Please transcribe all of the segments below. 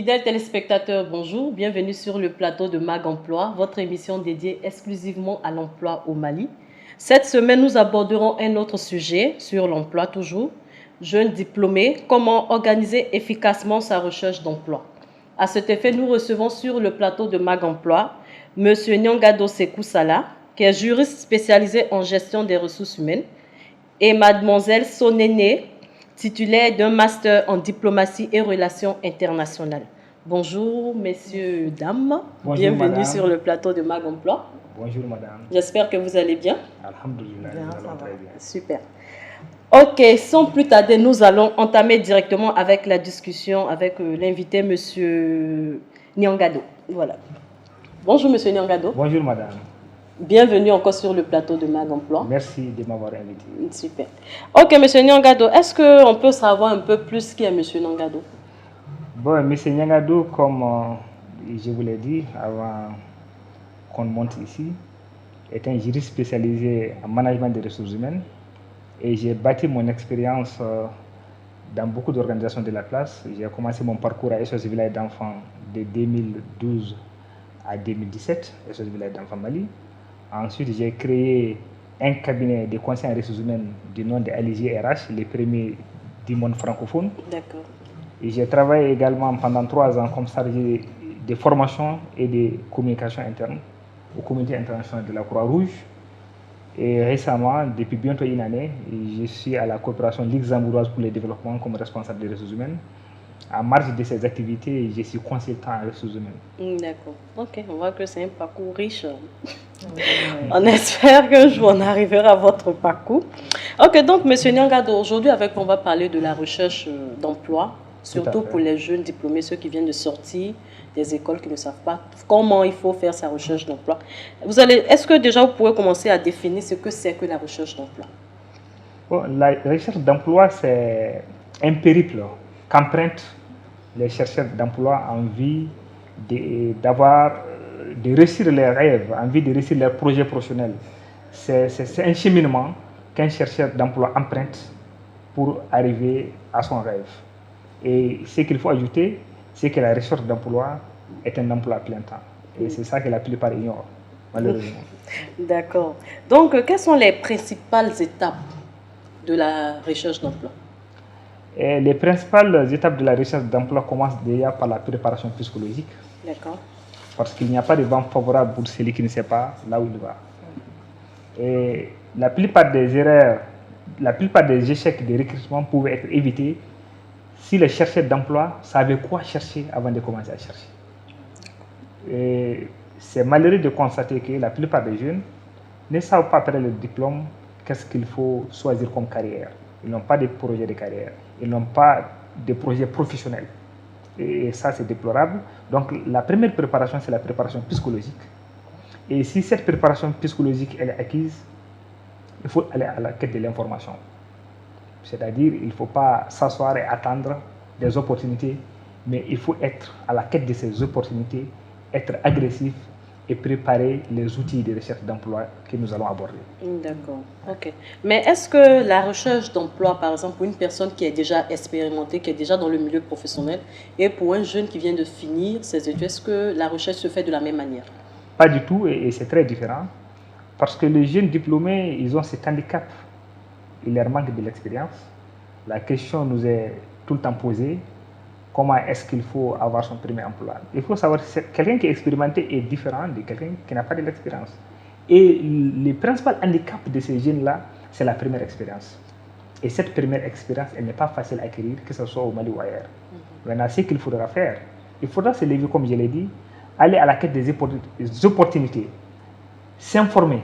Fidèles téléspectateurs, bonjour, bienvenue sur le plateau de Mag Emploi, votre émission dédiée exclusivement à l'emploi au Mali. Cette semaine, nous aborderons un autre sujet sur l'emploi toujours. Jeune diplômé, comment organiser efficacement sa recherche d'emploi. À cet effet, nous recevons sur le plateau de Mag Emploi M. Nyangado Sekou Sala, qui est juriste spécialisé en gestion des ressources humaines, et Mademoiselle Sonéné, titulaire d'un master en diplomatie et relations internationales. Bonjour, messieurs, dames. Bonjour, bienvenue madame. Sur le plateau de Mag Emploi. Bonjour, madame. J'espère que vous allez bien. Alhamdulillah, nous allons très bien. Super. Ok, sans plus tarder, nous allons entamer directement avec la discussion avec l'invité, monsieur Nyangado. Voilà. Bonjour, monsieur Nyangado. Bonjour, madame. Bienvenue encore sur le plateau de Mag Emploi. Merci de m'avoir invité. Super. Ok, monsieur Nyangado, est-ce qu'on peut savoir un peu plus qui est monsieur Nyangado? Bon, monsieur Nyangado, comme je vous l'ai dit avant qu'on monte ici, est un juriste spécialisé en management des ressources humaines et j'ai bâti mon expérience dans beaucoup d'organisations de la place. J'ai commencé mon parcours à SOS Village d'enfants de 2012 à 2017, SOS Village d'enfants Mali. Ensuite, j'ai créé un cabinet de conseil en ressources humaines du nom de Aligier RH, les premiers du monde francophone. D'accord. Et j'ai travaillé également pendant 3 ans comme chargé de formation et de communication interne au comité international de la Croix-Rouge. Et récemment, depuis bientôt une année, je suis à la coopération luxembourgeoise pour le développement comme responsable des ressources humaines. En marge de ces activités, je suis consultant en ressources humaines. D'accord. Ok, on voit que c'est un parcours riche. On espère qu'un jour on arrivera à votre parcours. Ok, donc monsieur Nyangado, aujourd'hui avec vous, on va parler de la recherche d'emploi, surtout pour les jeunes diplômés, ceux qui viennent de sortir des écoles qui ne savent pas comment il faut faire sa recherche d'emploi. Est-ce que déjà vous pouvez commencer à définir ce que c'est que la recherche d'emploi? Bon, la recherche d'emploi, c'est un périple qu'empruntent les chercheurs d'emploi en vue de réussir leurs rêves, en vue de réussir leurs projets professionnels. C'est un cheminement qu'un chercheur d'emploi emprunte pour arriver à son rêve. Et ce qu'il faut ajouter, c'est que la recherche d'emploi est un emploi à plein temps. Et c'est ça que la plupart ignorent, malheureusement. D'accord. Donc, quelles sont les principales étapes de la recherche d'emploi? Les principales étapes de la recherche d'emploi commencent déjà par la préparation psychologique. D'accord. Parce qu'il n'y a pas de vent favorable pour celui qui ne sait pas là où il va. Et la plupart des erreurs, la plupart des échecs de recrutement pouvaient être évités si les chercheurs d'emploi savaient quoi chercher avant de commencer à chercher. Et c'est malheureux de constater que la plupart des jeunes ne savent pas après le diplôme qu'est-ce qu'il faut choisir comme carrière. Ils n'ont pas de projet de carrière, ils n'ont pas de projet professionnel. Et ça, c'est déplorable. Donc, la première préparation, c'est la préparation psychologique. Et si cette préparation psychologique elle est acquise, il faut aller à la quête de l'information. C'est-à-dire, il ne faut pas s'asseoir et attendre des opportunités, mais il faut être à la quête de ces opportunités, être agressif et préparer les outils de recherche d'emploi que nous allons aborder. D'accord, ok. Mais est-ce que la recherche d'emploi, par exemple, pour une personne qui est déjà expérimentée, qui est déjà dans le milieu professionnel, et pour un jeune qui vient de finir ses études, est-ce que la recherche se fait de la même manière? Pas du tout, et c'est très différent, parce que les jeunes diplômés, ils ont cet handicap, il leur manque de l'expérience. La question nous est tout le temps posée, comment est-ce qu'il faut avoir son premier emploi? Il faut savoir que quelqu'un qui est expérimenté est différent de quelqu'un qui n'a pas de l'expérience. Et le principal handicap de ces jeunes-là, c'est la première expérience. Et cette première expérience, elle n'est pas facile à acquérir, que ce soit au Mali ou ailleurs. Maintenant, ce qu'il faudra faire, il faudra se lever, comme je l'ai dit, aller à la quête des opportunités, s'informer.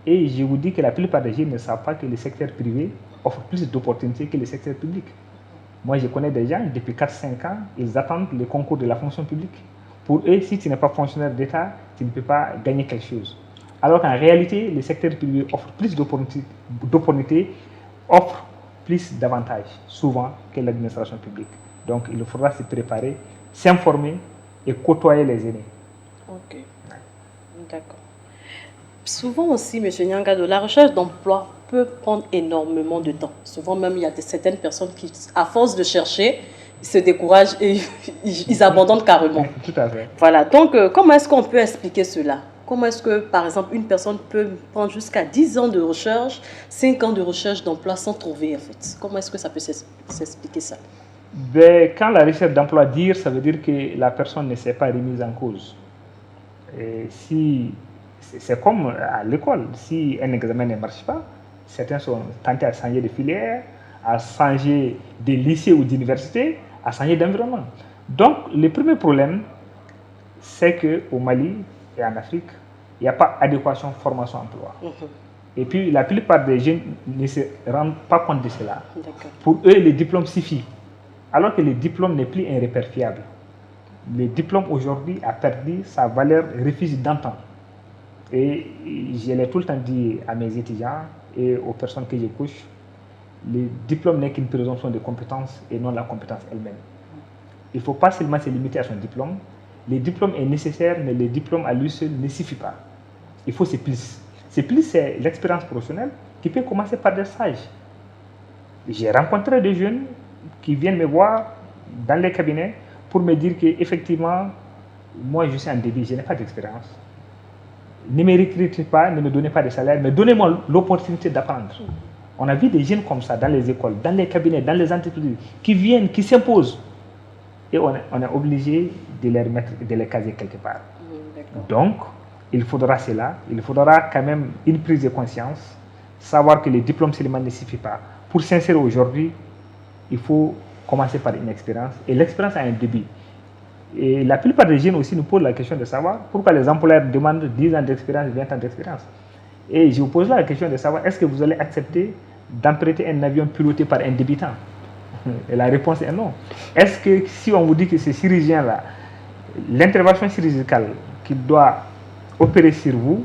Et je vous dis que la plupart des jeunes ne savent pas que le secteur privé offre plus d'opportunités que le secteur public. Moi, je connais des gens, depuis 4-5 ans, ils attendent le concours de la fonction publique. Pour eux, si tu n'es pas fonctionnaire d'État, tu ne peux pas gagner quelque chose. Alors qu'en réalité, le secteur privé offre plus d'opportunités, offre plus d'avantages, souvent, que l'administration publique. Donc, il faudra se préparer, s'informer et côtoyer les aînés. Ok, d'accord. Souvent aussi, M. Nyangado, la recherche d'emploi peut prendre énormément de temps. Souvent même, il y a certaines personnes qui, à force de chercher, ils se découragent et ils abandonnent carrément. Tout à fait. Voilà, donc comment est-ce qu'on peut expliquer cela? Comment est-ce que, par exemple, une personne peut prendre jusqu'à 10 ans de recherche, 5 ans de recherche d'emploi sans trouver, en fait? Comment est-ce que ça peut s'expliquer ça? Ben, quand la recherche d'emploi dure, ça veut dire que la personne ne s'est pas remise en cause. Et si, c'est comme à l'école, si un examen ne marche pas, certains sont tentés à changer de filière, à changer de lycée ou d'université, à changer d'environnement. Donc, le premier problème, c'est qu'au Mali et en Afrique, il n'y a pas adéquation formation-emploi. Et puis, la plupart des jeunes ne se rendent pas compte de cela. Pour eux, le diplôme suffit. Alors que le diplôme n'est plus un repère fiable. Le diplôme aujourd'hui a perdu sa valeur refuge d'antan. Et je l'ai tout le temps dit à mes étudiants et aux personnes que je couche, le diplôme n'est qu'une présomption de compétence et non la compétence elle-même. Il ne faut pas seulement se limiter à son diplôme. Le diplôme est nécessaire, mais le diplôme à lui seul ne suffit pas. Il faut ses plus. Ces plus, c'est l'expérience professionnelle qui peut commencer par des stages. J'ai rencontré des jeunes qui viennent me voir dans les cabinets pour me dire qu'effectivement, moi je suis en début, je n'ai pas d'expérience. Ne me recrutez pas, ne me donnez pas de salaire, mais donnez-moi l'opportunité d'apprendre. On a vu des jeunes comme ça dans les écoles, dans les cabinets, dans les entreprises, qui viennent, qui s'imposent. Et on est obligé de les caser quelque part. Donc, il faudra cela, il faudra quand même une prise de conscience, savoir que le diplôme seulement ne suffit pas. Pour s'insérer aujourd'hui, il faut commencer par une expérience. Et l'expérience a un début. Et la plupart des jeunes aussi nous posent la question de savoir pourquoi les employeurs demandent 10 ans d'expérience, 20 ans d'expérience. Et je vous pose la question de savoir, est-ce que vous allez accepter d'emprunter un avion piloté par un débutant? Et la réponse est non. Est-ce que si on vous dit que ce chirurgien-là, l'intervention chirurgicale qu'il doit opérer sur vous,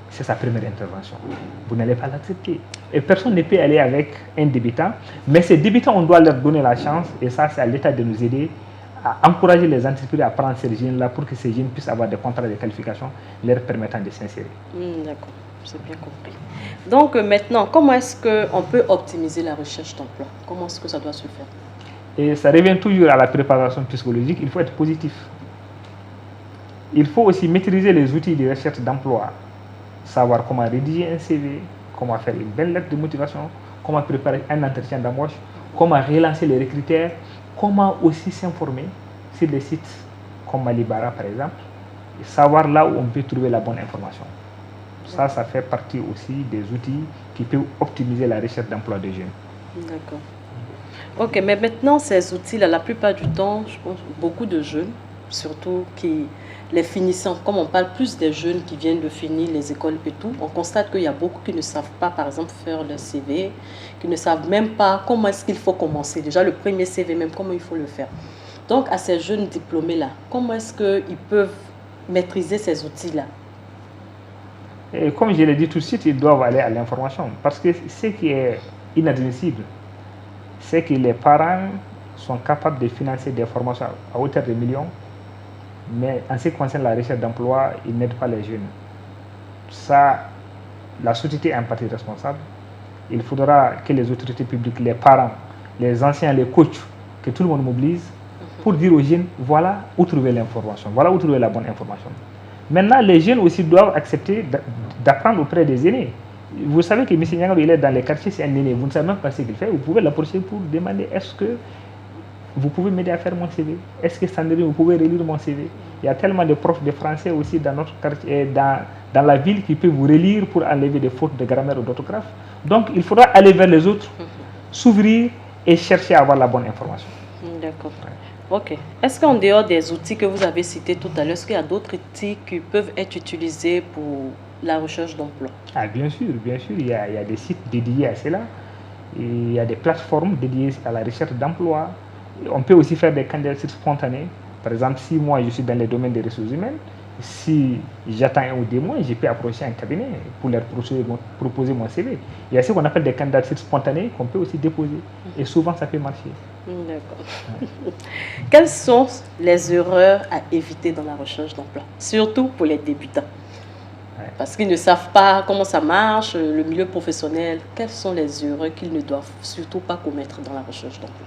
c'est sa première intervention, vous n'allez pas l'accepter. Et personne ne peut aller avec un débutant, mais ces débutants, on doit leur donner la chance, et ça, c'est à l'État de nous aider à encourager les entreprises à prendre ces jeunes-là pour que ces jeunes puissent avoir des contrats de qualification leur permettant de s'insérer. D'accord, j'ai bien compris. Donc maintenant, comment est-ce qu'on peut optimiser la recherche d'emploi? Comment est-ce que ça doit se faire? Et ça revient toujours à la préparation psychologique, il faut être positif. Il faut aussi maîtriser les outils de recherche d'emploi, savoir comment rédiger un CV, comment faire une belle lettre de motivation, comment préparer un entretien d'embauche, comment relancer les recruteurs, comment aussi s'informer sur des sites comme Malibara par exemple, et savoir là où on peut trouver la bonne information. Ça fait partie aussi des outils qui peuvent optimiser la recherche d'emploi des jeunes. D'accord. Ok, mais maintenant ces outils-là, la plupart du temps, je pense beaucoup de jeunes, surtout qui les finissant, comme on parle plus des jeunes qui viennent de finir les écoles et tout, on constate qu'il y a beaucoup qui ne savent pas, par exemple, faire leur CV, qui ne savent même pas comment est-ce qu'il faut commencer. Déjà, le premier CV, même comment il faut le faire. Donc, à ces jeunes diplômés-là, comment est-ce qu'ils peuvent maîtriser ces outils-là? Et comme je l'ai dit tout de suite, ils doivent aller à l'information. Parce que ce qui est inadmissible, c'est que les parents sont capables de financer des formations à hauteur de millions, mais en ce qui concerne la recherche d'emploi, ils n'aident pas les jeunes. Ça, la société est en partie responsable. Il faudra que les autorités publiques, les parents, les anciens, les coachs, que tout le monde mobilise pour dire aux jeunes, voilà où trouver l'information, voilà où trouver la bonne information. Maintenant, les jeunes aussi doivent accepter d'apprendre auprès des aînés. Vous savez que M. Nyangalo, il est dans les quartiers, c'est un aîné. Vous ne savez même pas ce qu'il fait. Vous pouvez l'approcher pour demander, est-ce que vous pouvez m'aider à faire mon CV? Est-ce que Sandrine, vous pouvez relire mon CV? Il y a tellement de profs de français aussi dans notre quartier, dans la ville qui peuvent vous relire pour enlever des fautes de grammaire ou d'orthographe. Donc, il faudra aller vers les autres, s'ouvrir et chercher à avoir la bonne information. D'accord. Ok. Est-ce qu'en dehors des outils que vous avez cités tout à l'heure, est-ce qu'il y a d'autres outils qui peuvent être utilisés pour la recherche d'emploi? Ah, bien sûr, il y a des sites dédiés à cela. Il y a des plateformes dédiées à la recherche d'emploi. On peut aussi faire des candidatures spontanées. Par exemple, si moi je suis dans les domaines des ressources humaines, si j'attends 1 ou 2 mois, je peux approcher un cabinet pour leur proposer mon CV. Il y a ce qu'on appelle des candidatures spontanées qu'on peut aussi déposer. Et souvent, ça peut marcher. D'accord. Ouais. Quelles sont les erreurs à éviter dans la recherche d'emploi, surtout pour les débutants? Ouais. Parce qu'ils ne savent pas comment ça marche, le milieu professionnel. Quelles sont les erreurs qu'ils ne doivent surtout pas commettre dans la recherche d'emploi?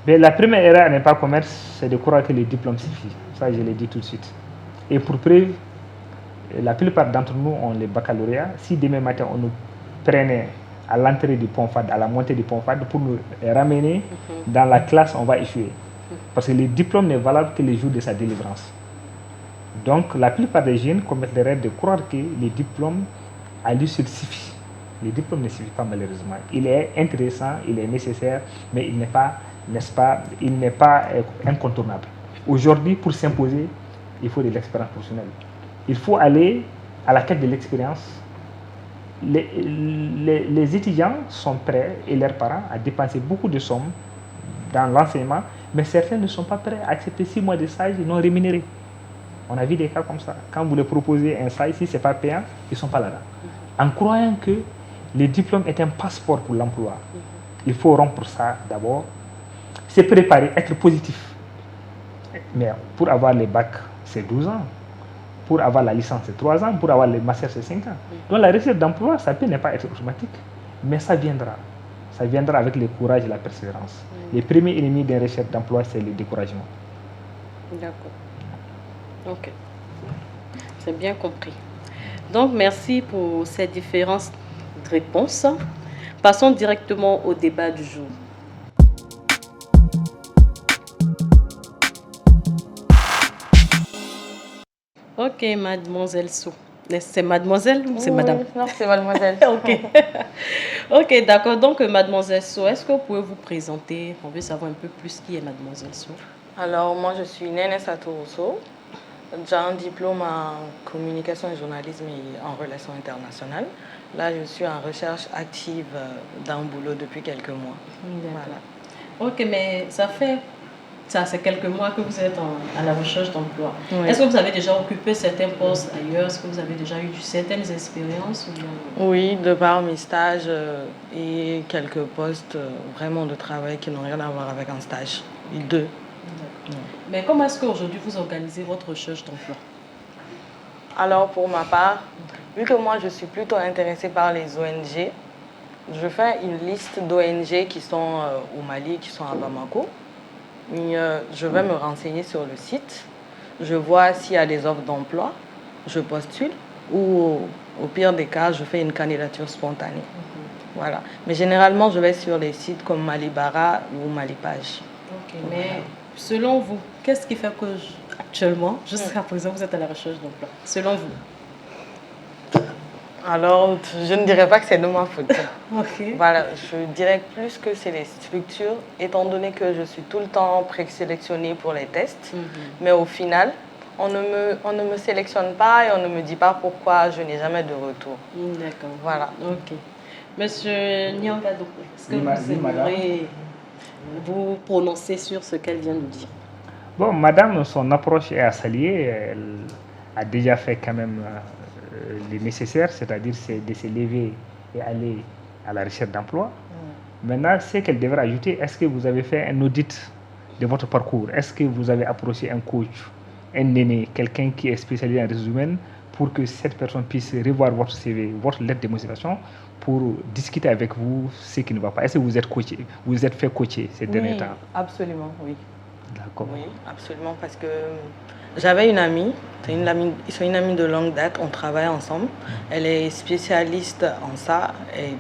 Mais la première erreur à ne pas commettre, c'est de croire que le diplôme suffit. Ça, je l'ai dit tout de suite. Et pour preuve, la plupart d'entre nous ont le baccalauréat. Si demain matin, on nous prenait à l'entrée du pont FAD, à la montée du pont FAD, pour nous ramener dans la classe, on va échouer. Parce que le diplôme n'est valable que le jour de sa délivrance. Donc, la plupart des jeunes commettent l'erreur de croire que le diplôme à lui seul suffit. Le diplôme ne suffit pas malheureusement. Il est intéressant, il est nécessaire, mais il n'est pas, n'est-ce pas, il n'est pas incontournable. Aujourd'hui, pour s'imposer, il faut de l'expérience professionnelle. Il faut aller à la quête de l'expérience. Les étudiants sont prêts, et leurs parents, à dépenser beaucoup de sommes dans l'enseignement, mais certains ne sont pas prêts à accepter 6 mois de stage non rémunérés. On a vu des cas comme ça. Quand vous leur proposez un stage, si ce n'est pas payant, ils ne sont pas là-dedans. En croyant que le diplôme est un passeport pour l'emploi, il faut rompre ça d'abord, se préparer, être positif. Mais pour avoir les bacs, c'est 12 ans. Pour avoir la licence, c'est 3 ans. Pour avoir le master, c'est 5 ans. Donc la recherche d'emploi, ça peut ne pas être automatique, mais ça viendra. Ça viendra avec le courage et la persévérance. Les premiers ennemis des recherches d'emploi, c'est le découragement. D'accord. Ok. C'est bien compris. Donc, merci pour ces différentes réponses. Passons directement au débat du jour. Ok, mademoiselle Sou. C'est mademoiselle ou c'est madame? Non, c'est mademoiselle. Ok. Ok, d'accord. Donc, mademoiselle Sou, est-ce que vous pouvez vous présenter? On veut savoir un peu plus qui est mademoiselle Sou. Alors, moi, je suis Néné Satouroso. J'ai un diplôme en communication et journalisme et en relations internationales. Là, je suis en recherche active d'un boulot depuis quelques mois. Voilà. Ok, mais ça c'est quelques mois que vous êtes à la recherche d'emploi. Oui. Est-ce que vous avez déjà occupé certains postes ailleurs? Est-ce que vous avez déjà eu certaines expériences? Oui, de par mes stages et quelques postes vraiment de travail qui n'ont rien à voir avec un stage. Les deux. Mais comment est-ce qu'aujourd'hui vous organisez votre recherche d'emploi? Alors pour ma part, vu que moi je suis plutôt intéressée par les ONG, je fais une liste d'ONG qui sont au Mali, qui sont à Bamako. Je vais me renseigner sur le site, je vois s'il y a des offres d'emploi, je postule ou au pire des cas, je fais une candidature spontanée. Voilà. Mais généralement, je vais sur les sites comme Malibara ou Malipage. Ok, mais selon vous, qu'est-ce qui fait que actuellement, jusqu'à présent, vous êtes à la recherche d'emploi? Selon vous? Alors, je ne dirais pas que c'est de ma faute. Ok. Voilà, je dirais plus que c'est les structures, étant donné que je suis tout le temps présélectionnée pour les tests. Mais au final, on ne me sélectionne pas et on ne me dit pas pourquoi je n'ai jamais de retour. D'accord. Voilà. Ok. Monsieur Nyangadou, est-ce que vous aimeriez vous prononcer sur ce qu'elle vient de dire? Bon, madame, son approche est à saluer. Elle a déjà fait quand même le nécessaire, c'est-à-dire de se lever et aller à la recherche d'emploi. Maintenant, ce qu'elle devrait ajouter, est-ce que vous avez fait un audit de votre parcours? Est-ce que vous avez approché un coach, un aîné, quelqu'un qui est spécialisé en ressources humaines pour que cette personne puisse revoir votre CV, votre lettre de motivation pour discuter avec vous ce qui ne va pas? Est-ce que vous êtes coaché, vous êtes fait coacher ces derniers temps? Absolument, oui. D'accord. Oui, absolument, parce que j'avais une amie, c'est une amie de longue date, on travaille ensemble. Elle est spécialiste en ça et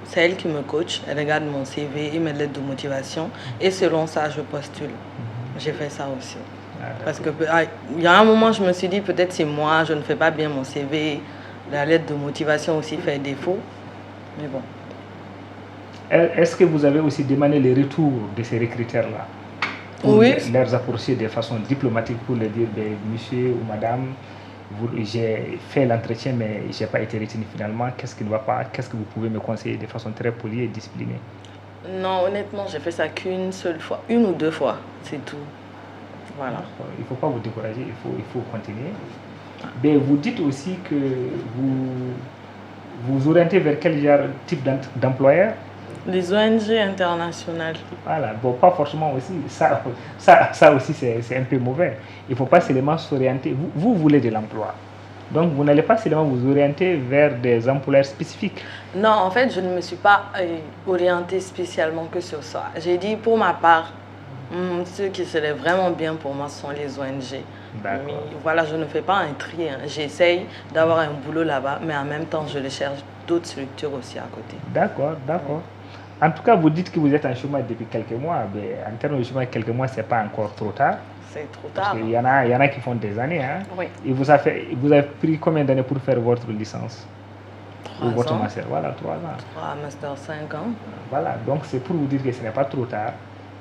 c'est elle qui me coach. Elle regarde mon CV et mes lettres de motivation et selon ça, je postule. J'ai fait ça aussi. Parce que il y a un moment, je me suis dit peut-être c'est moi, je ne fais pas bien mon CV. La lettre de motivation aussi fait défaut. Mais bon. Est-ce que vous avez aussi demandé les retours de ces recruteurs-là? Oui. Leur approcher de façon diplomatique pour leur dire, ben, monsieur ou madame, j'ai fait l'entretien mais je n'ai pas été retenu finalement, qu'est-ce qui ne va pas, qu'est-ce que vous pouvez me conseiller de façon très polie et disciplinée? Non, honnêtement, j'ai fait ça qu'une seule fois, une ou deux fois, c'est tout. Voilà. Il ne faut pas vous décourager, il faut continuer. Mais vous dites aussi que vous orientez vers quel genre, type d'employeur? Les ONG internationales. Voilà, bon, pas forcément aussi. Ça aussi, c'est un peu mauvais. Il ne faut pas seulement s'orienter. Vous voulez de l'emploi. Donc, vous n'allez pas seulement vous orienter vers des employeurs spécifiques. Non, en fait, je ne me suis pas orientée spécialement que sur ça. J'ai dit, pour ma part, Ce qui serait vraiment bien pour moi, ce sont les ONG. D'accord. Mais voilà, je ne fais pas un tri. J'essaye d'avoir un boulot là-bas, mais en même temps, je recherche d'autres structures aussi à côté. D'accord, d'accord. En tout cas, vous dites que vous êtes en chômage depuis quelques mois. Mais en termes de chômage, quelques mois, ce n'est pas encore trop tard. C'est trop Parce tard. qu'il y en a qui font des années. Hein. Oui. Et vous avez pris combien d'années pour faire votre licence? 3 Ou votre ans. master? Voilà, 3 ans. 3 master 5 ans. Voilà, donc c'est pour vous dire que ce n'est pas trop tard.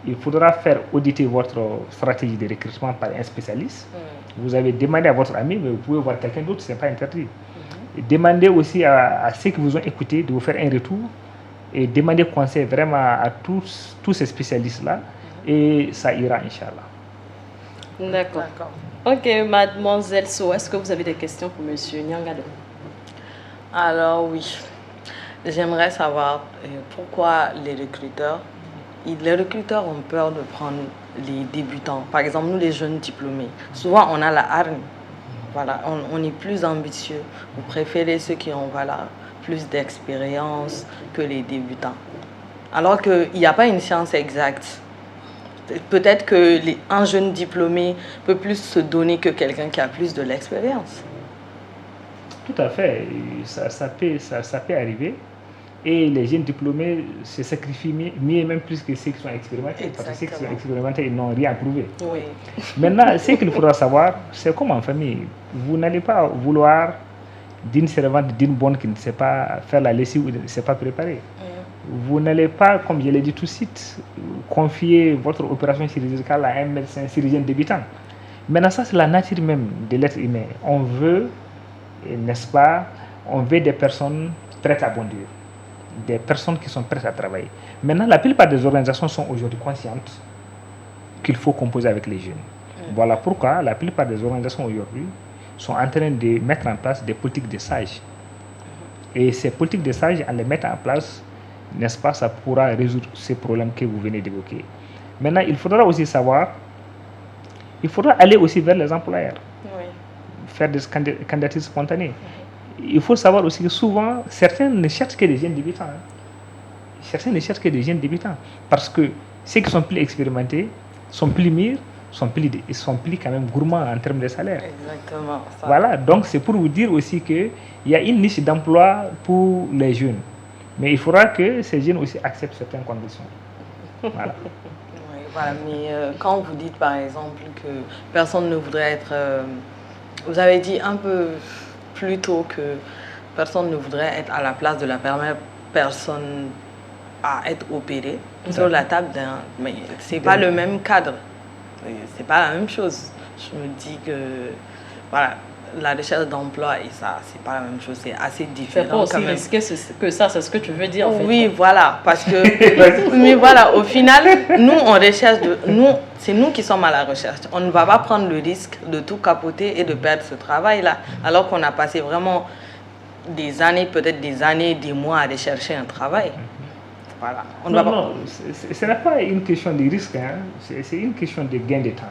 Il faudra faire auditer votre stratégie de recrutement par un spécialiste. Vous avez demandé à votre ami, mais vous pouvez voir quelqu'un d'autre, ce n'est pas interdit. Et demandez aussi à ceux qui vous ont écouté de vous faire un retour et demandez conseil vraiment à tous ces spécialistes-là et ça ira, Inch'Allah. D'accord. Ok, mademoiselle So, est-ce que vous avez des questions pour monsieur Nyangado? Alors oui, j'aimerais savoir pourquoi les recruteurs ont peur de prendre les débutants. Par exemple, nous les jeunes diplômés, souvent on a la hargne. Voilà, on est plus ambitieux. Vous préférez ceux qui ont plus d'expérience que les débutants. Alors qu'il n'y a pas une science exacte. Peut-être qu'un jeune diplômé peut plus se donner que quelqu'un qui a plus de l'expérience. Tout à fait, ça peut arriver. Et les jeunes diplômés se sacrifient mieux même plus que ceux qui sont expérimentés. Exactement. Parce que ceux qui sont expérimentés, ils n'ont rien prouvé. Oui. Maintenant, ce qu'il faudra savoir, c'est comme en famille. Vous n'allez pas vouloir d'une servante, d'une bonne qui ne sait pas faire la lessive ou ne sait pas préparer. Vous n'allez pas, comme je l'ai dit tout de suite, confier votre opération chirurgicale à un médecin chirurgien débutant. Maintenant, ça, c'est la nature même de l'être humain. On veut, n'est-ce pas, on veut des personnes prêtes à bondir, des personnes qui sont prêtes à travailler. Maintenant, la plupart des organisations sont aujourd'hui conscientes qu'il faut composer avec les jeunes. Voilà pourquoi la plupart des organisations aujourd'hui sont en train de mettre en place des politiques de sages. Et ces politiques de sages, en les mettant en place, n'est-ce pas, ça pourra résoudre ces problèmes que vous venez d'évoquer. Maintenant, il faudra aussi savoir, il faudra aller aussi vers les employeurs, faire des candidatures spontanées. Il faut savoir aussi que souvent, certains ne cherchent que des jeunes débutants. Certains ne cherchent que des jeunes débutants. Parce que ceux qui sont plus expérimentés sont plus mûrs, sont plus quand même gourmands en termes de salaire. Exactement. Ça. Voilà, donc c'est pour vous dire aussi qu'il y a une niche d'emploi pour les jeunes. Mais il faudra que ces jeunes aussi acceptent certaines conditions. Voilà. Oui, voilà. Mais quand vous dites par exemple que personne ne voudrait être... vous avez dit un peu plus tôt que personne ne voudrait être à la place de la première personne à être opérée sur la table d'un... Mais ce n'est pas le même cadre. C'est pas la même chose. Je me dis que voilà, la recherche d'emploi et ça, c'est pas la même chose. C'est assez différent. C'est pas aussi risqué que ça, c'est ce que tu veux dire en fait. Oui, voilà, parce que mais voilà, au final, nous on recherche c'est nous qui sommes à la recherche. On ne va pas prendre le risque de tout capoter et de perdre ce travail-là, alors qu'on a passé vraiment des années, peut-être des années, des mois à rechercher un travail. Voilà. Non, ce n'est pas une question de risque, hein. C'est une question de gain de temps.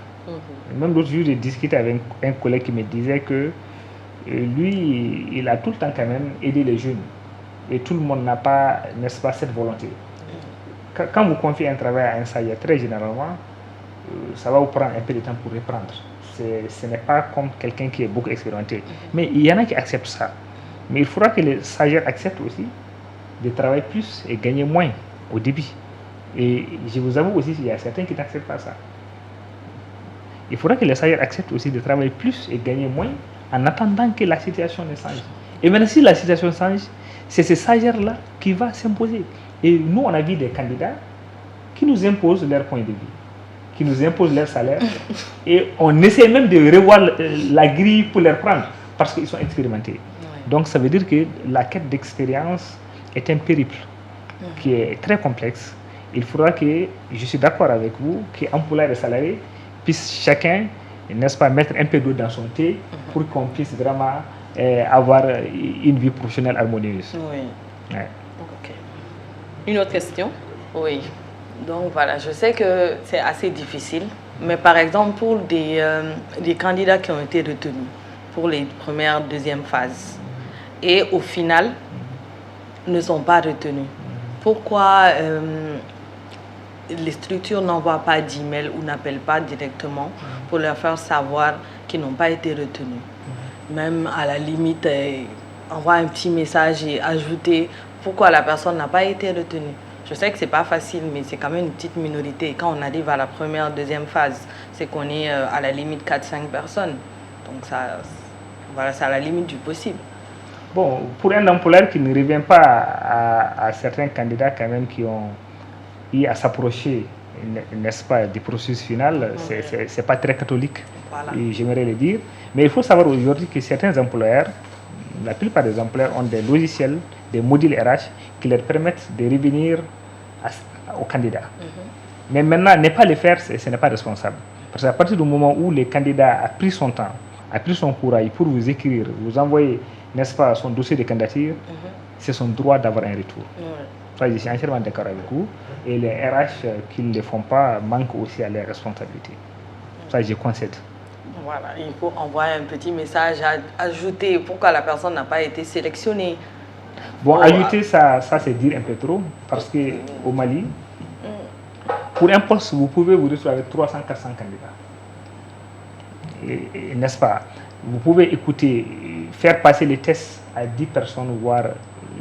Même l'autre jour, j'ai discuté avec un collègue qui me disait que lui, il a tout le temps quand même aidé les jeunes. Et tout le monde n'a pas, n'est-ce pas, cette volonté. Quand vous confiez un travail à un stagiaire, très généralement, ça va vous prendre un peu de temps pour reprendre. Ce n'est pas comme quelqu'un qui est beaucoup expérimenté. Mais il y en a qui acceptent ça. Mais il faudra que les stagiaires acceptent aussi de travailler plus et gagner moins au début. Et je vous avoue aussi qu'il y a certains qui n'acceptent pas ça. Il faudra que les stagiaires acceptent aussi de travailler plus et gagner moins en attendant que la situation ne change. Et maintenant, si la situation change, c'est ces stagiaires-là qui vont s'imposer. Et nous, on a vu des candidats qui nous imposent leur point de vue, qui nous imposent leur salaire. Et on essaie même de revoir la grille pour les prendre parce qu'ils sont expérimentés. Donc, ça veut dire que la quête d'expérience est un périple qui est très complexe. Il faudra que, je suis d'accord avec vous, qu'employeurs et salariés puissent chacun, n'est-ce pas, mettre un peu d'eau dans son thé pour qu'on puisse vraiment avoir une vie professionnelle harmonieuse. Oui. Ouais. Okay. Une autre question? Oui. Donc voilà, je sais que c'est assez difficile, mais par exemple pour des candidats qui ont été retenus pour les premières, deuxième phases et au final ne sont pas retenus. Pourquoi les structures n'envoient pas d'email ou n'appellent pas directement pour leur faire savoir qu'ils n'ont pas été retenus. Même à la limite, envoie un petit message et ajouter pourquoi la personne n'a pas été retenue. Je sais que ce n'est pas facile, mais c'est quand même une petite minorité. Quand on arrive à la première, deuxième phase, c'est qu'on est à la limite 4-5 personnes. Donc ça, voilà, c'est à la limite du possible. Bon, pour un employeur qui ne revient pas à certains candidats quand même qui ont eu à s'approcher, n'est-ce pas, du processus final, c'est pas très catholique, Voilà. j'aimerais le dire. Mais il faut savoir aujourd'hui que certains employeurs, la plupart des employeurs ont des logiciels, des modules RH qui leur permettent de revenir aux candidats. Mais maintenant, ne pas le faire, ce n'est pas responsable. Parce qu'à partir du moment où le candidat a pris son temps, a pris son courage pour vous écrire, vous envoyer, n'est-ce pas, son dossier de candidature, c'est son droit d'avoir un retour. Je suis entièrement d'accord avec vous. Et les RH qui ne le font pas manquent aussi à leurs responsabilités. Ça, je concède. Voilà, il faut envoyer un petit message, ajouter pourquoi la personne n'a pas été sélectionnée. Bon, ajouter ça c'est dire un peu trop, parce qu'au Mali, pour un poste, vous pouvez vous retrouver avec 300-400 candidats. N'est-ce pas? Vous pouvez écouter, faire passer les tests à 10 personnes, voire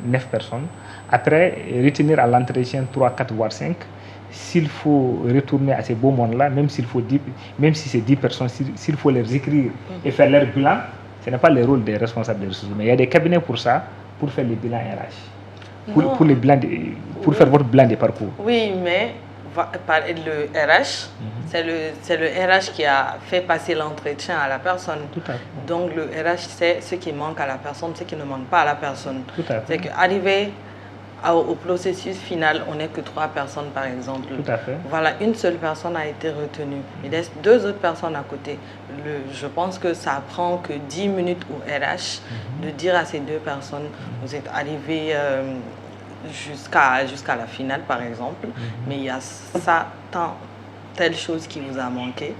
9 personnes. Après, retenir à l'entretien 3, 4, voire 5. S'il faut retourner à ces beaux mondes-là, même si c'est 10 personnes, s'il faut les écrire et faire leur bilan, ce n'est pas le rôle des responsables des ressources. Mais il y a des cabinets pour ça, pour faire les bilans RH. Pour faire votre bilan de parcours. Oui, mais le RH, c'est le RH qui a fait passer l'entretien à la personne. Tout à fait. Donc le RH sait ce qui manque à la personne, ce qui ne manque pas à la personne. Tout à fait. C'est qu'arriver au processus final, on n'est que 3 personnes par exemple. Tout à fait. Voilà, une seule personne a été retenue. Il reste 2 autres personnes à côté. Je pense que ça prend que 10 minutes au RH de dire à ces 2 personnes, vous êtes arrivés jusqu'à la finale par exemple, mais il y a telle chose qui vous a manqué.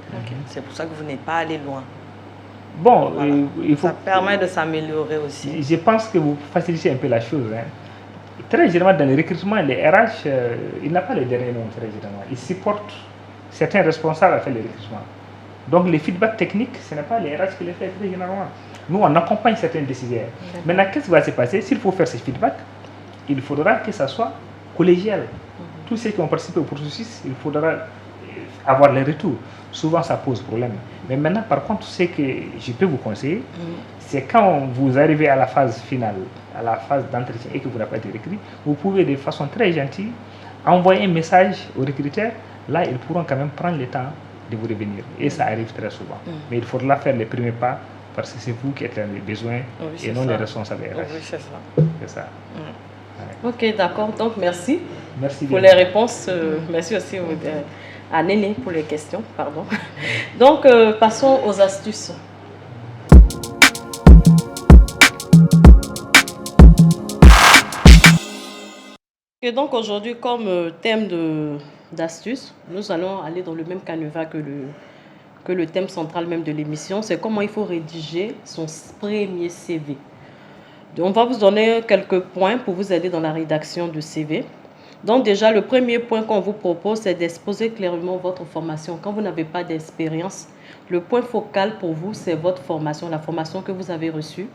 C'est pour ça que vous n'êtes pas allé loin. Bon, Voilà. Ça permet de s'améliorer aussi. Je pense que vous facilitez un peu la chose. Très généralement, dans le recrutement, les RH, ils n'ont pas le dernier nom, très généralement. Ils supportent certains responsables à faire le recrutement. Donc, les feedbacks techniques, ce n'est pas les RH qui les font très généralement. Nous, on accompagne certains décisionnaires. Maintenant, qu'est-ce qui va se passer? S'il faut faire ces feedbacks, il faudra que ça soit collégial. Tous ceux qui ont participé au processus, il faudra avoir les retours. Souvent, ça pose problème. Mais maintenant, par contre, ce que je peux vous conseiller, c'est quand vous arrivez à la phase finale, à la phase d'entretien et que vous n'avez pas été recruté, vous pouvez de façon très gentille envoyer un message aux recruteurs. Là, ils pourront quand même prendre le temps de vous revenir. Et ça arrive très souvent. Mais il faudra faire les premiers pas parce que c'est vous qui êtes dans les besoins et non les responsables RH. Oui, c'est ça. C'est ça. Ok, d'accord. Donc, merci, Merci pour bien. les réponses. Merci aussi à Néné pour les questions. Pardon. Donc, passons aux astuces. Et donc, aujourd'hui, comme thème d'astuces, nous allons aller dans le même canevas que le thème central même de l'émission. C'est comment il faut rédiger son premier CV. Donc, on va vous donner quelques points pour vous aider dans la rédaction du CV. Donc déjà, le premier point qu'on vous propose, c'est d'exposer clairement votre formation. Quand vous n'avez pas d'expérience, le point focal pour vous, c'est votre formation, la formation que vous avez reçue.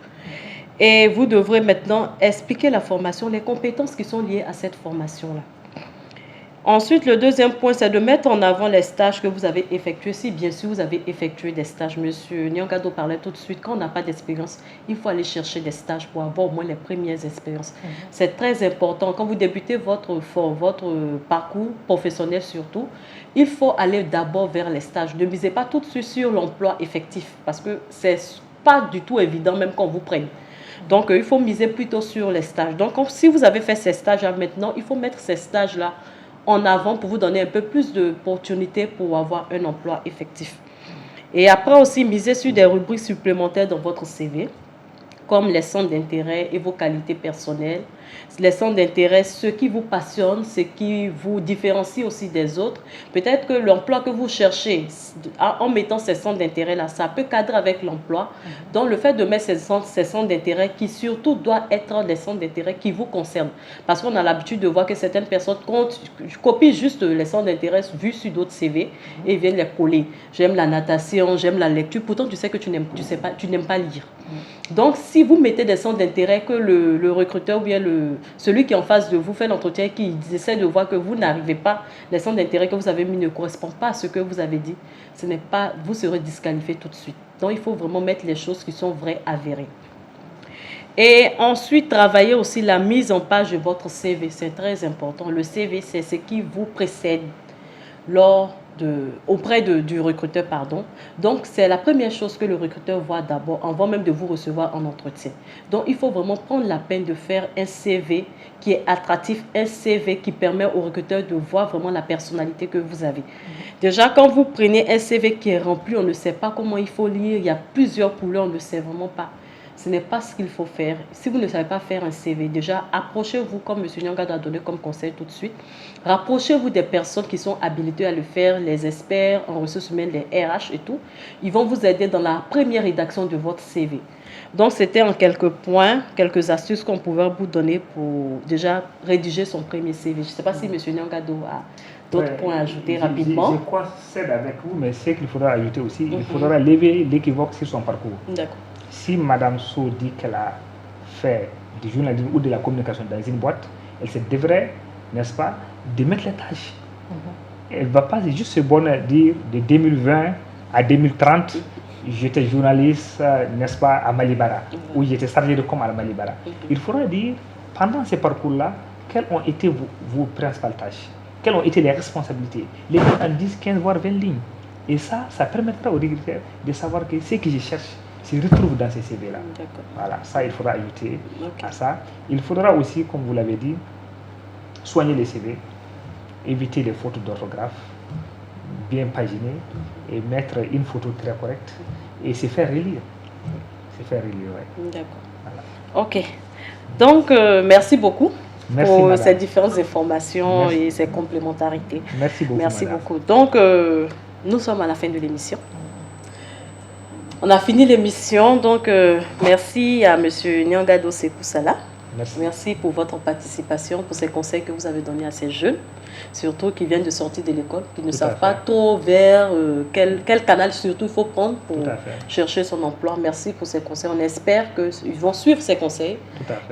Et vous devrez maintenant expliquer la formation, les compétences qui sont liées à cette formation-là. Ensuite, le deuxième point, c'est de mettre en avant les stages que vous avez effectués. Si bien sûr vous avez effectué des stages, Monsieur Nyangado parlait tout de suite, quand on n'a pas d'expérience, il faut aller chercher des stages pour avoir au moins les premières expériences. C'est très important. Quand vous débutez votre parcours professionnel surtout, il faut aller d'abord vers les stages. Ne misez pas tout de suite sur l'emploi effectif parce que c'est pas du tout évident même quand vous prenne. Donc, il faut miser plutôt sur les stages. Donc, si vous avez fait ces stages-là maintenant, il faut mettre ces stages-là en avant pour vous donner un peu plus d'opportunités pour avoir un emploi effectif. Et après aussi, miser sur des rubriques supplémentaires dans votre CV, comme les centres d'intérêt et vos qualités personnelles, les centres d'intérêt, ce qui vous passionne, ce qui vous différencie aussi des autres. Peut-être que l'emploi que vous cherchez, en mettant ces centres d'intérêt-là, ça peut cadrer avec l'emploi. Donc, le fait de mettre ces centres d'intérêt qui surtout doivent être des centres d'intérêt qui vous concernent. Parce qu'on a l'habitude de voir que certaines personnes copient juste les centres d'intérêt vus sur d'autres CV et viennent les coller. J'aime la natation, j'aime la lecture. Pourtant, tu sais que tu n'aimes pas lire. Donc, si vous mettez des centres d'intérêt que le recruteur ou bien celui qui est en face de vous fait l'entretien, qui essaie de voir que vous n'arrivez pas, les centres d'intérêt que vous avez mis ne correspondent pas à ce que vous avez dit, vous serez disqualifié tout de suite. Donc, il faut vraiment mettre les choses qui sont vraies, avérées. Et ensuite, travailler aussi la mise en page de votre CV. C'est très important. Le CV, c'est ce qui vous précède auprès du recruteur. Donc, c'est la première chose que le recruteur voit d'abord, avant même de vous recevoir en entretien. Donc, il faut vraiment prendre la peine de faire un CV qui est attractif, un CV qui permet au recruteur de voir vraiment la personnalité que vous avez. Déjà, quand vous prenez un CV qui est rempli, on ne sait pas comment il faut lire, il y a plusieurs couleurs, on ne sait vraiment pas. Ce n'est pas ce qu'il faut faire. Si vous ne savez pas faire un CV, déjà, approchez-vous, comme M. Nyangado a donné comme conseil tout de suite, rapprochez-vous des personnes qui sont habilitées à le faire, les experts en ressources humaines, les RH et tout. Ils vont vous aider dans la première rédaction de votre CV. Donc, c'était en quelques points, quelques astuces qu'on pouvait vous donner pour déjà rédiger son premier CV. Je ne sais pas si M. Nyangado a d'autres points à ajouter rapidement. Je concède avec vous, mais ce qu'il faudra ajouter aussi, il faudra lever l'équivoque sur son parcours. D'accord. Si Mme So dit qu'elle a fait du journalisme ou de la communication dans une boîte, elle se devrait, n'est-ce pas, de mettre les tâches. Elle ne va pas juste se borner à dire de 2020 à 2030, j'étais journaliste, n'est-ce pas, à Malibara, ou j'étais chargé de com à Malibara. Il faudra dire, pendant ce parcours-là, quelles ont été vos principales tâches, quelles ont été les responsabilités, les mettre en 10, 15, voire 20 lignes. Et ça permettra aux recruteurs de savoir que ce que je cherche se retrouve dans ces CV-là. Voilà, ça, il faudra ajouter à ça. Il faudra aussi, comme vous l'avez dit, soigner les CV, éviter les fautes d'orthographe, bien paginer et mettre une photo très correcte et se faire relire. D'accord. Voilà. Ok. Donc, merci beaucoup pour ces différentes informations et ces complémentarités. Merci beaucoup. Merci beaucoup. Donc, nous sommes à la fin de l'émission. On a fini l'émission, donc merci à M. Nyangado Sekou Salah. Merci pour votre participation, pour ces conseils que vous avez donnés à ces jeunes, surtout qui viennent de sortir de l'école, qui ne savent pas trop vers quel canal surtout il faut prendre pour chercher son emploi. Merci pour ces conseils. On espère qu'ils vont suivre ces conseils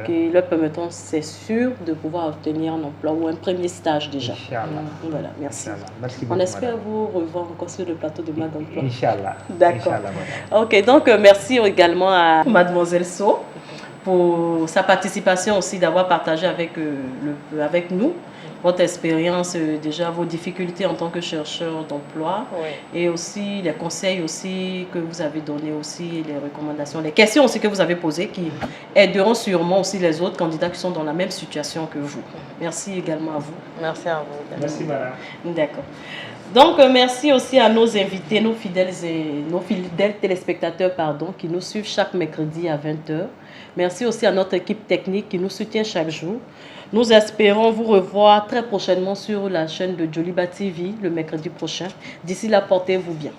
qui leur permettront, c'est sûr, de pouvoir obtenir un emploi ou un premier stage déjà. Voilà, merci. Merci beaucoup, on espère vous revoir encore sur le plateau de Mag Emploi. Inch'Allah. D'accord. Ok, donc merci également à Mademoiselle So pour sa participation aussi, d'avoir partagé avec nous votre expérience, déjà vos difficultés en tant que chercheur d'emploi et aussi les conseils aussi que vous avez donnés aussi, les recommandations, les questions aussi que vous avez posées qui aideront sûrement aussi les autres candidats qui sont dans la même situation que vous. Merci également à vous. Merci à vous. Merci madame. D'accord. Donc, merci aussi à nos invités, nos fidèles téléspectateurs qui nous suivent chaque mercredi à 20h. Merci aussi à notre équipe technique qui nous soutient chaque jour. Nous espérons vous revoir très prochainement sur la chaîne de Joliba TV le mercredi prochain. D'ici là, portez-vous bien.